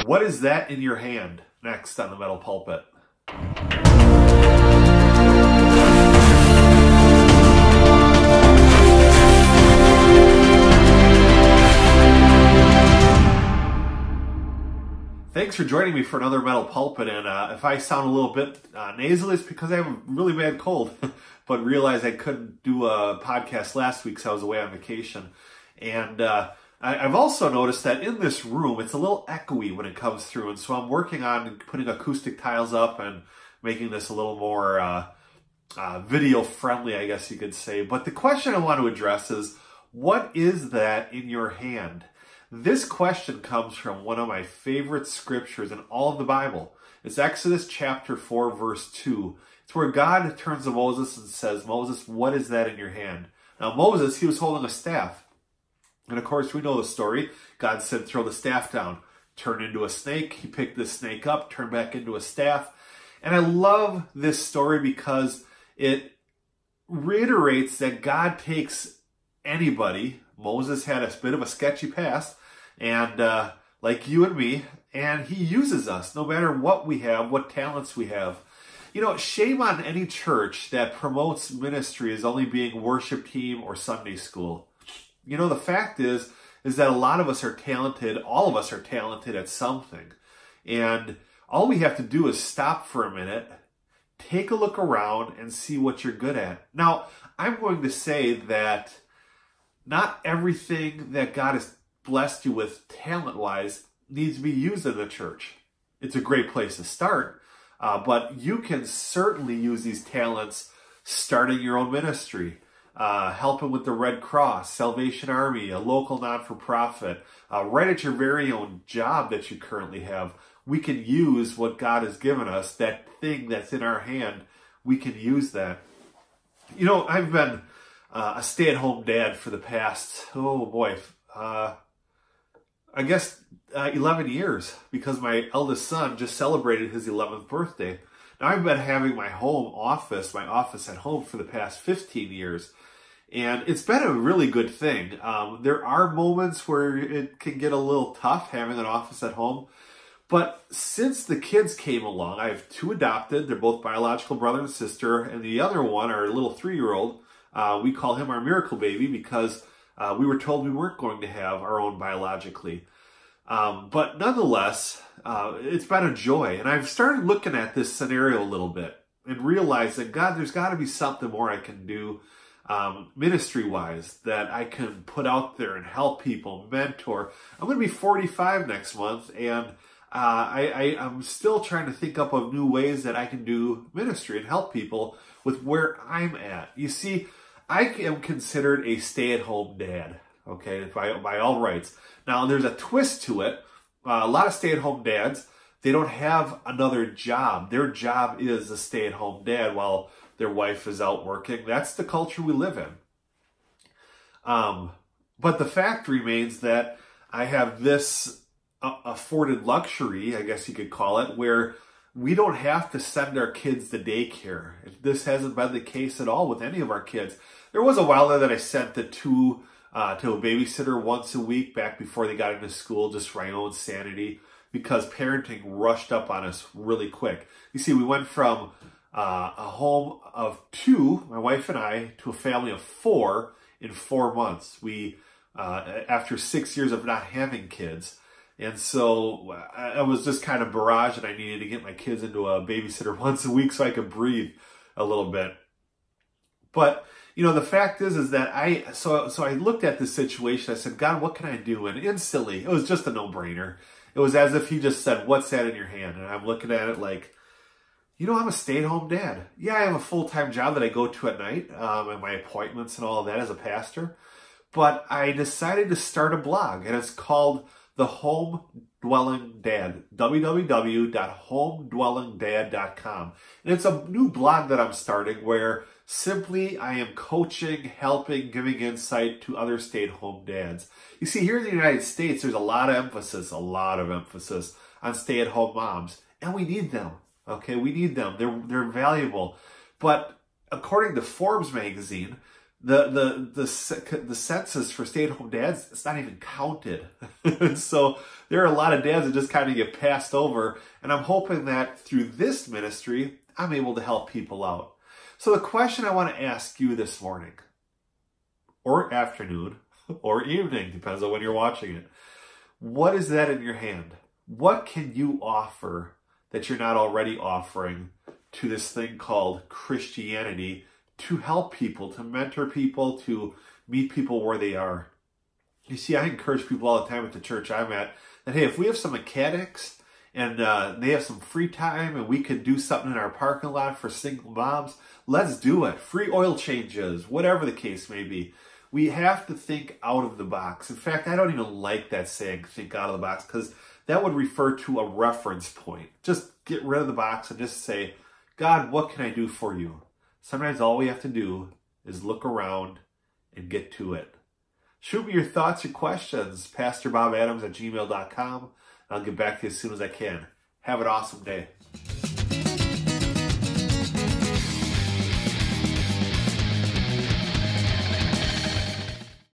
What is that in your hand? Next on the Metal Pulpit. Thanks for joining me for another Metal Pulpit, and if I sound a little bit nasally, it's because I have a really bad cold, but realized I couldn't do a podcast last week, so I was away on vacation. And I've also noticed that in this room, it's a little echoey when it comes through, and so I'm working on putting acoustic tiles up and making this a little more video-friendly, I guess you could say. But the question I want to address is, what is that in your hand? This question comes from one of my favorite scriptures in all of the Bible. It's Exodus chapter 4, verse 2. It's where God turns to Moses and says, Moses, what is that in your hand? Now Moses, he was holding a staff. And of course, we know the story. God said, throw the staff down. Turn into a snake. He picked the snake up, turned back into a staff. And I love this story because it reiterates that God takes anybody. Moses had a bit of a sketchy past, and like you and me, and he uses us no matter what we have, what talents we have. You know, shame on any church that promotes ministry as only being worship team or Sunday school. You know, the fact is that a lot of us are talented, all of us are talented at something. And all we have to do is stop for a minute, take a look around, and see what you're good at. Now, I'm going to say that not everything that God has blessed you with talent-wise needs to be used in the church. It's a great place to start, but you can certainly use these talents starting your own ministry, helping with the Red Cross, Salvation Army, a local not-for-profit, right at your very own job that you currently have. We can use what God has given us, that thing that's in our hand, we can use that. You know, I've been a stay-at-home dad for the past, I guess 11 years, because my eldest son just celebrated his 11th birthday. Now, I've been having my office at home for the past 15 years, and it's been a really good thing. There are moments where it can get a little tough having an office at home, but since the kids came along, I have two adopted. They're both biological brother and sister, and the other one, our little 3-year-old, we call him our miracle baby because we were told we weren't going to have our own biologically. But nonetheless, it's been a joy. And I've started looking at this scenario a little bit and realized that, God, there's got to be something more I can do ministry-wise that I can put out there and help people, mentor. I'm going to be 45 next month, and I'm still trying to think up of new ways that I can do ministry and help people with where I'm at. You see, I am considered a stay-at-home dad, okay, by all rights. Now, there's a twist to it. A lot of stay-at-home dads, they don't have another job. Their job is a stay-at-home dad while their wife is out working. That's the culture we live in. But the fact remains that I have this afforded luxury, I guess you could call it, where we don't have to send our kids to daycare. This hasn't been the case at all with any of our kids. There was a while there that I sent the two to a babysitter once a week back before they got into school, just for my own sanity, because parenting rushed up on us really quick. You see, we went from a home of 2, my wife and I, to a family of 4 in 4 months. We, after 6 years of not having kids. And so I was just kind of barraged, and I needed to get my kids into a babysitter once a week so I could breathe a little bit. But, you know, the fact is that I looked at this situation. I said, God, what can I do? And instantly, it was just a no-brainer. It was as if he just said, what's that in your hand? And I'm looking at it like, you know, I'm a stay-at-home dad. Yeah, I have a full-time job that I go to at night, and my appointments and all of that as a pastor. But I decided to start a blog, and it's called The Home Dwelling Dad, www.homedwellingdad.com. And it's a new blog that I'm starting where simply I am coaching, helping, giving insight to other stay-at-home dads. You see, here in the United States, there's a lot of emphasis on stay-at-home moms. And we need them, okay? We need them. They're valuable. But according to Forbes magazine, The census for stay-at-home dads, it's not even counted. So there are a lot of dads that just kind of get passed over. And I'm hoping that through this ministry, I'm able to help people out. So the question I want to ask you this morning, or afternoon, or evening, depends on when you're watching it. What is that in your hand? What can you offer that you're not already offering to this thing called Christianity, to help people, to mentor people, to meet people where they are? You see, I encourage people all the time at the church I'm at that, hey, if we have some mechanics and they have some free time and we could do something in our parking lot for single moms, let's do it. Free oil changes, whatever the case may be. We have to think out of the box. In fact, I don't even like that saying, think out of the box, because that would refer to a reference point. Just get rid of the box and just say, God, what can I do for you? Sometimes all we have to do is look around and get to it. Shoot me your thoughts or questions, PastorBobAdams@gmail.com. I'll get back to you as soon as I can. Have an awesome day.